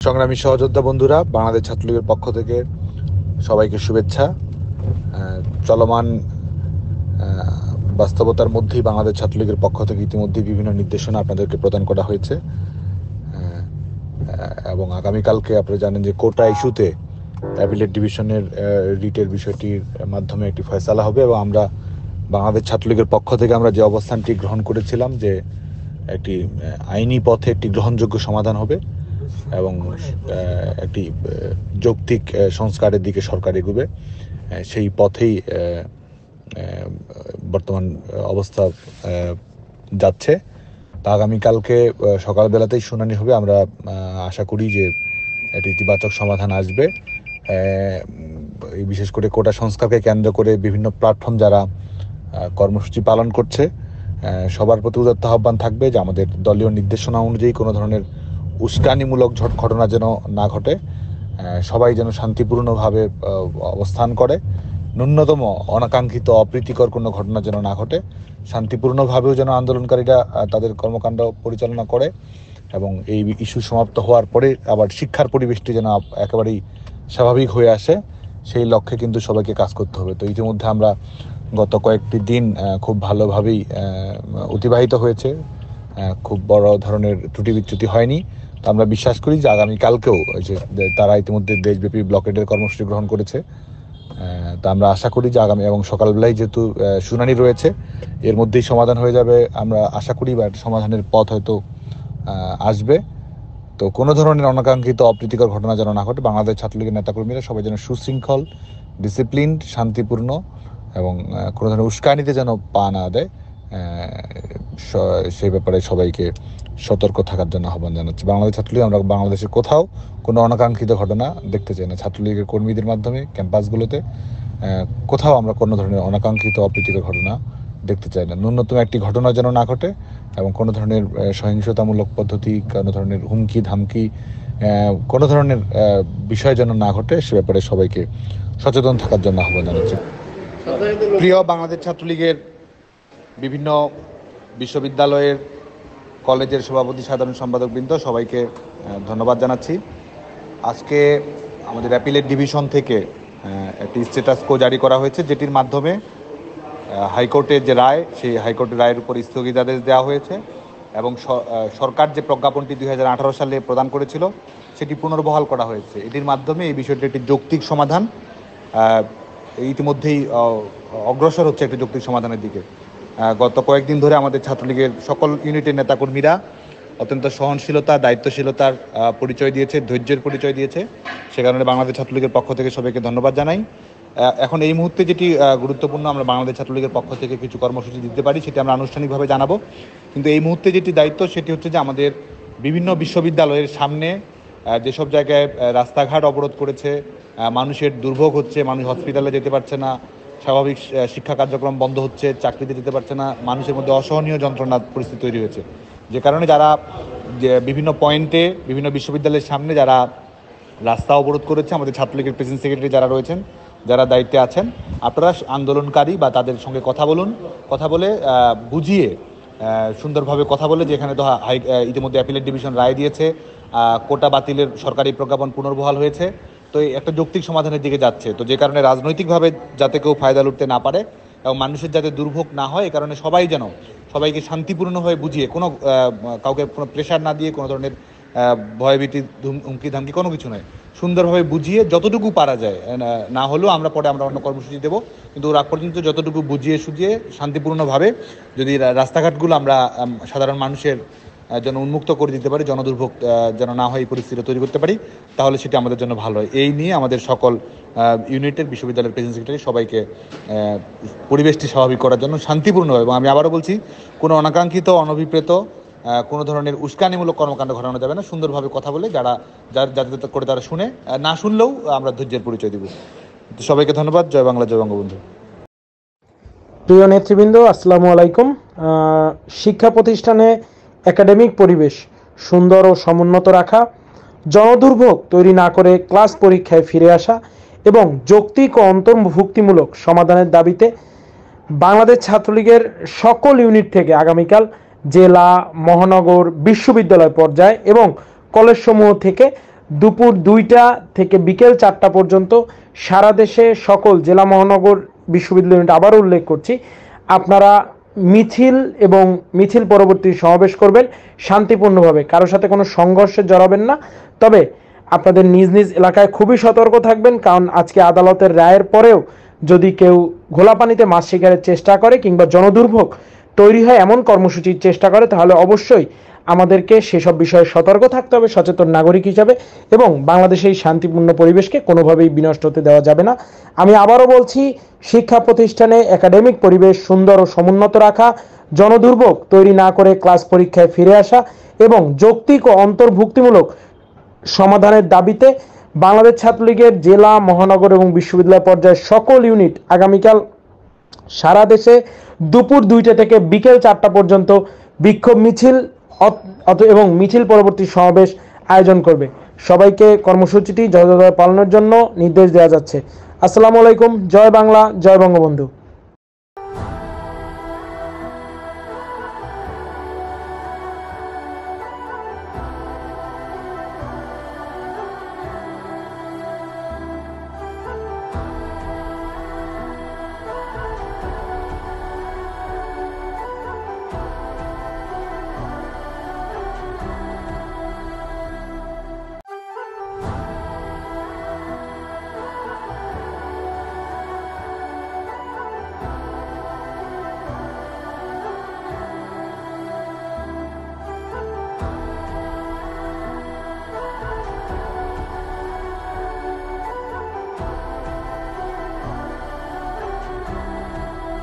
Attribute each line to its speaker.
Speaker 1: সংগ্রামী সহযোদ্ধা বন্ধুরা, বাংলাদেশ ছাত্রলীগের পক্ষ থেকে সবাইকে শুভেচ্ছা। চলমান বাস্তবতার মধ্যেই বাংলাদেশ ছাত্রলীগের পক্ষ থেকে ইতিমধ্যেই বিভিন্ন নির্দেশনা আপনাদেরকে প্রদান করা হয়েছে এবং আগামীকালকে আপনারা জানেন যে কোটা ইস্যুতে অ্যাপিলেট ডিভিশনের রিটের বিষয়টির মাধ্যমে একটি ফয়সালা হবে এবং আমরা বাংলাদেশ ছাত্রলীগের পক্ষ থেকে আমরা যে অবস্থানটি গ্রহণ করেছিলাম যে একটি আইনি পথে একটি গ্রহণযোগ্য সমাধান হবে এবং একটি যৌক্তিক সংস্কারের দিকে সরকার এগোবে, সেই পথেই বর্তমান অবস্থা যাচ্ছে। তা আগামীকালকে সকালবেলাতেই শুনানি হবে। আমরা আশা করি যে একটি ইতিবাচক সমাধান আসবে। বিশেষ করে কোটা সংস্কারকে কেন্দ্র করে বিভিন্ন প্ল্যাটফর্ম যারা কর্মসূচি পালন করছে, সবার প্রতি উদাত্ত আহ্বান থাকবে যে আমাদের দলীয় নির্দেশনা অনুযায়ী কোনো ধরনের উস্কানিমূলক ঘটনা যেন না ঘটে, সবাই যেন শান্তিপূর্ণভাবে অবস্থান করে, ন্যূনতম অনাকাঙ্ক্ষিত অপ্রীতিকর কোনো ঘটনা যেন না ঘটে, শান্তিপূর্ণভাবেও যেন আন্দোলনকারীরা তাদের কর্মকাণ্ড পরিচালনা করে এবং এই ইস্যু সমাপ্ত হওয়ার পরে আবার শিক্ষার পরিবেশটি যেন একেবারেই স্বাভাবিক হয়ে আসে, সেই লক্ষ্যে কিন্তু সবাইকে কাজ করতে হবে। তো ইতিমধ্যে আমরা গত কয়েকটি দিন খুব ভালোভাবেই অতিবাহিত হয়েছে, খুব বড় ধরনের ত্রুটি বিচ্যুতি হয়নি। তো আমরা বিশ্বাস করি যে আগামীকালকেও যে তারা ইতিমধ্যে দেশব্যাপী ব্লকেডের কর্মসূচি গ্রহণ করেছে, তা আমরা আশা করি যে আগামী এবং সকালবেলায় যেহেতু শুনানি রয়েছে এর মধ্যেই সমাধান হয়ে যাবে। আমরা আশা করি বা একটা সমাধানের পথ হয়তো আসবে। তো কোনো ধরনের অনাকাঙ্ক্ষিত অপ্রীতিকর ঘটনা যেন না ঘটে, বাংলাদেশ ছাত্রলীগের নেতাকর্মীরা সবাই যেন সুশৃঙ্খল, ডিসিপ্লিনড, শান্তিপূর্ণ এবং কোনো ধরনের উস্কানিতে যেন পা না দেয়, সেই ব্যাপারে সবাইকে সতর্ক থাকার জন্য আহ্বান জানাচ্ছি। বাংলাদেশ ছাত্রলীগ আমরা বাংলাদেশের কোথাও কোনো অনাকাঙ্ক্ষিত ঘটনা দেখতে চাই না। ছাত্রলীগের কর্মীদের মাধ্যমে ক্যাম্পাসগুলোতে কোথাও আমরা কোনো ধরনের অনাকাঙ্ক্ষিত অপ্রীতিকর ঘটনা দেখতে চাই না। ন্যূনতম একটি ঘটনা যেন না ঘটে এবং কোনো ধরনের সহিংসতামূলক পদ্ধতি, কোনো ধরনের হুমকি ধামকি, কোনো ধরনের বিষয় যেন না ঘটে, সে ব্যাপারে সবাইকে সচেতন থাকার জন্য আহ্বান জানাচ্ছি। প্রিয় বাংলাদেশ ছাত্রলীগের বিভিন্ন বিশ্ববিদ্যালয়ের, কলেজের সভাপতি, সাধারণ সম্পাদকবৃন্দ, সবাইকে ধন্যবাদ জানাচ্ছি। আজকে আমাদের অ্যাপিলেট ডিভিশন থেকে একটি স্ট্যাটাস কো জারি করা হয়েছে, যেটির মাধ্যমে হাইকোর্টের যে রায়, সেই হাইকোর্টের রায়ের উপর স্থগিতাদেশ দেওয়া হয়েছে এবং সরকার যে প্রজ্ঞাপনটি 2018 সালে প্রদান করেছিল সেটি পুনর্বহাল করা হয়েছে। এটির মাধ্যমে এই বিষয়টি একটি যৌক্তিক সমাধান ইতিমধ্যেই অগ্রসর হচ্ছে একটি যৌক্তিক সমাধানের দিকে। গত কয়েকদিন ধরে আমাদের ছাত্রলীগের সকল ইউনিটের নেতাকর্মীরা অত্যন্ত সহনশীলতা, দায়িত্বশীলতার পরিচয় দিয়েছে, ধৈর্যের পরিচয় দিয়েছে। সে কারণে বাংলাদেশ ছাত্রলীগের পক্ষ থেকে সবাইকে ধন্যবাদ জানাই। এখন এই মুহূর্তে যেটি গুরুত্বপূর্ণ, আমরা বাংলাদেশ ছাত্রলীগের পক্ষ থেকে কিছু কর্মসূচি দিতে পারি, সেটি আমরা আনুষ্ঠানিকভাবে জানাবো। কিন্তু এই মুহূর্তে যেটি দায়িত্ব সেটি হচ্ছে যে আমাদের বিভিন্ন বিশ্ববিদ্যালয়ের সামনে যেসব জায়গায় রাস্তাঘাট অবরোধ করেছে, মানুষের দুর্ভোগ হচ্ছে, মানুষ হসপিটালে যেতে পারছে না, স্বাভাবিক শিক্ষা কার্যক্রম বন্ধ হচ্ছে, চাকরিতে যেতে পারছে না, মানুষের মধ্যে অসহনীয় যন্ত্রণার পরিস্থিতি তৈরি হয়েছে, যে কারণে যারা যে বিভিন্ন পয়েন্টে বিভিন্ন বিশ্ববিদ্যালয়ের সামনে যারা রাস্তা অবরোধ করেছে, আমাদের ছাত্রলীগের প্রেসিডেন্ট সেক্রেটারি যারা রয়েছেন, যারা দায়িত্বে আছেন, আপনারা আন্দোলনকারী বা তাদের সঙ্গে কথা বলুন, কথা বলে বুঝিয়ে সুন্দরভাবে কথা বলে যে এখানে তো ইতিমধ্যে অ্যাপিলেট ডিভিশন রায় দিয়েছে, কোটা বাতিলের সরকারি প্রজ্ঞাপন পুনর্বহাল হয়েছে, তো একটা যৌক্তিক সমাধানের দিকে যাচ্ছে। তো যে কারণে রাজনৈতিকভাবে যাতে কেউ ফায়দা লুটতে না পারে এবং মানুষের যাতে দুর্ভোগ না হয়, এ কারণে সবাই যেন সবাইকে শান্তিপূর্ণভাবে বুঝিয়ে, কোনো কাউকে কোনো প্রেশার না দিয়ে, কোনো ধরনের ভয়ভীতি, হুমকি ধামকি কোনো কিছু নয়, সুন্দরভাবে বুঝিয়ে যতটুকু পারা যায়, না হলেও আমরা পরে আমরা অন্য কর্মসূচি দেবো, কিন্তু রাগ পর্যন্ত যতটুকু বুঝিয়ে সুঝিয়ে শান্তিপূর্ণভাবে যদি রাস্তাঘাটগুলো আমরা সাধারণ মানুষের যেন উন্মুক্ত করে দিতে পারি, জনদুর্ভোগ যেন না হয়, এই পরিস্থিতি তৈরি করতে পারি, তাহলে সেটি আমাদের জন্য ভালো হয়। এই নিয়ে আমাদের সকল ইউনিটের, বিশ্ববিদ্যালয়ের প্রেসিডেন্ট সেক্রেটারি সবাইকে পরিবেশটি স্বাভাবিক করার জন্য শান্তিপূর্ণভাবে, এবং আমি আবারও বলছি, কোনো অনাকাঙ্ক্ষিত, অনভিপ্রেত কোনো ধরনের উস্কানিমূলক কর্মকাণ্ড ঘটানো যাবে না। সুন্দরভাবে কথা বলে যাতে করে তারা শুনে, না শুনলেও আমরা ধৈর্যের পরিচয় দিব। সবাইকে ধন্যবাদ। জয় বাংলা, জয় বঙ্গবন্ধু।
Speaker 2: প্রিয় নেতৃবৃন্দ, আসসালামু আলাইকুম। শিক্ষা প্রতিষ্ঠানে একাডেমিক পরিবেশ সুন্দর ও সমুন্নত রাখা, জনদুর্ভোগ তৈরি না করে ক্লাস পরীক্ষায় ফিরে আসা এবং যৌক্তিক ও অন্তর্ভুক্তিমূলক সমাধানের দাবিতে বাংলাদেশ ছাত্রলীগের সকল ইউনিট থেকে আগামীকাল জেলা, মহানগর, বিশ্ববিদ্যালয় পর্যায়ে এবং কলেজসমূহ থেকে দুপুর 2টা থেকে বিকেল 4টা পর্যন্ত সারা দেশে সকল জেলা মহানগর বিশ্ববিদ্যালয় ইউনিট, আবারও উল্লেখ করছি, আপনারা মিছিল এবং মিছিল পরবর্তী সমাবেশ করবেন শান্তিপূর্ণভাবে, কারোর সাথে কোনো সংঘর্ষে জড়াবেন না। তবে আপনাদের নিজ নিজ এলাকায় খুবই সতর্ক থাকবেন, কারণ আজকে আদালতের রায়ের পরেও যদি কেউ ঘোলা পানিতে মাছ শিকারের চেষ্টা করে কিংবা জনদুর্ভোগ তৈরি হয় এমন কর্মসূচির চেষ্টা করে, তাহলে অবশ্যই আমাদেরকে সেসব বিষয়ে সতর্ক থাকতে হবে সচেতন নাগরিক হিসাবে, এবং বাংলাদেশের এই শান্তিপূর্ণ পরিবেশকে কোনোভাবেই বিনষ্ট হতে দেওয়া যাবে না। আমি আবারও বলছি, শিক্ষা প্রতিষ্ঠানে একাডেমিক পরিবেশ সুন্দর ও সমুন্নত রাখা, জনদুর্ভোগ তৈরি না করে ক্লাস পরীক্ষায় ফিরে আসা এবং যৌক্তিক ও অন্তর্ভুক্তিমূলক সমাধানের দাবিতে বাংলাদেশ ছাত্রলীগের জেলা, মহানগর এবং বিশ্ববিদ্যালয় পর্যায়ের সকল ইউনিট আগামীকাল সারা দেশে দুপুর 2টা থেকে বিকেল 4টা পর্যন্ত বিক্ষোভ মিছিল এবং মিছিল পরবর্তী সমাবেশ আয়োজন করবে। সবাইকে কর্মসূচিটি যথাযথভাবে পালনের জন্য নির্দেশ দেওয়া যাচ্ছে। আসসালামু আলাইকুম। জয় বাংলা, জয় বঙ্গবন্ধু।